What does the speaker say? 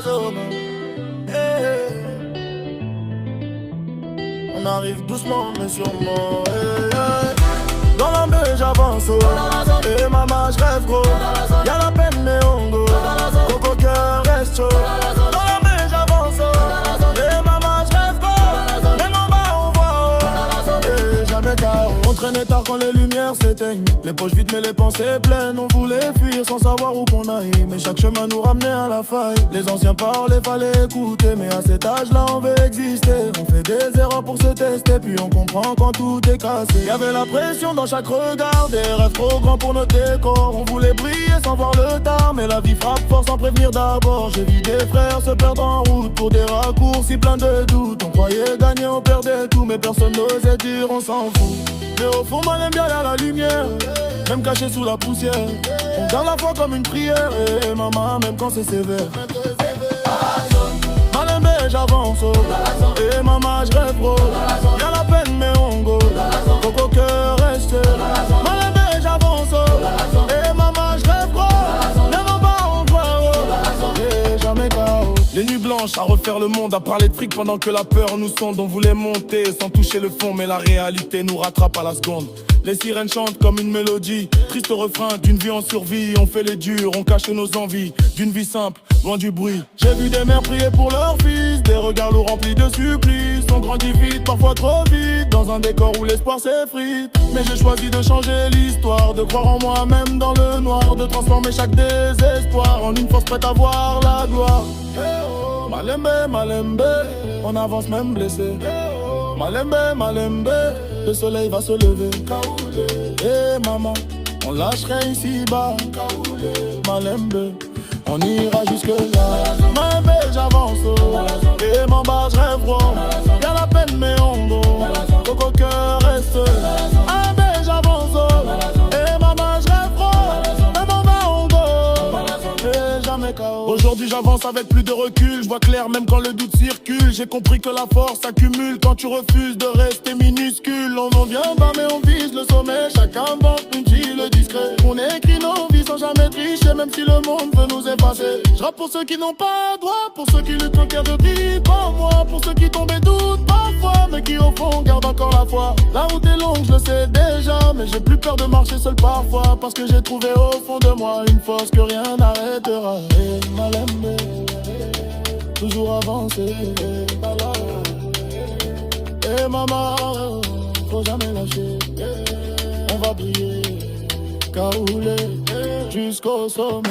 zone. Eh, on arrive doucement mais sûrement. Dans la baie j'avance, et maman je rêve gros. Y'a la peine mais on go. Coco cœur reste chaud. Dans la baie j'avance, et maman je rêve gros. Mais en bas on voit, et jamais KO. On traînait tard quand les lumières s'éteignent. Les poches vides mais les pensées pleines. On voulait fuir sans savoir où qu'on aille, mais chaque chemin nous ramenait à la faille. Les anciens parlaient, fallait écouter, mais à cet âge-là on veut exister. On fait des erreurs pour se tester, puis on comprend quand tout est cassé. Y'avait la pression dans chaque regard, des rêves trop grands pour notre décor. On voulait briller sans voir le tard, mais la vie frappe fort sans prévenir d'abord. J'ai vu des frères se perdre en route pour des raccourcis plein de doutes. On croyait gagner, on perdait tout, mais personne n'osait dire on s'en fout. Mais au fond moi j'aime bien la lumière, même caché sous la poussière. On garde la foi comme une prière, et maman même quand c'est sévère. Malembe j'avance, et maman je rêve gros. Y'a la peine mais on go. Coco cœur reste. Malembe j'avance, et maman je rêve gros. Même en bas on voit, et jamais KO. Les nuits blanches à refaire le monde, à parler de fric pendant que la peur nous sonde. On voulait monter sans toucher le fond, mais la réalité nous rattrape à la seconde. Les sirènes chantent comme une mélodie, triste refrain d'une vie en survie. On fait les durs, on cache nos envies, d'une vie simple, loin du bruit. J'ai vu des mères prier pour leurs fils, des regards lourds remplis de supplices. On grandit vite, parfois trop vite, dans un décor où l'espoir s'effrite. Mais j'ai choisi de changer l'histoire, de croire en moi même dans le noir, de transformer chaque désespoir en une force prête à voir la gloire. Malembe, Malembe, on avance même blessé. Malembe, Malembe, le soleil va se lever. Eh maman, on lâcherait ici bas. Malembe, on ira jusque là. Malembe, j'avance, et m'en bas je rêve gros. Y'a la peine mais on go. Coco cœur reste. Malembe, j'avance, et maman je rêve gros. Même en bas on go, et jamais KO. Aujourd'hui j'avance avec plus de recul, je vois clair même quand le doute circule. J'ai compris que la force s'accumule quand tu refuses de rester minuscule. On en vient bas mais on vise le sommet, chacun vante une le discret. On écrit nos vies sans jamais tricher, même si le monde veut nous effacer. Je rappe pour ceux qui n'ont pas droit, pour ceux qui luttent en cœur de vie, pas moi. Pour ceux qui tombent et doutent parfois, mais qui au fond gardent encore la foi. La route est longue, je le sais déjà, mais j'ai plus peur de marcher seul parfois, parce que j'ai trouvé au fond de moi une force que rien n'arrêtera. Et Malembe, toujours avancer. Et maman, faut jamais lâcher. On va briller, carouler jusqu'au sommet.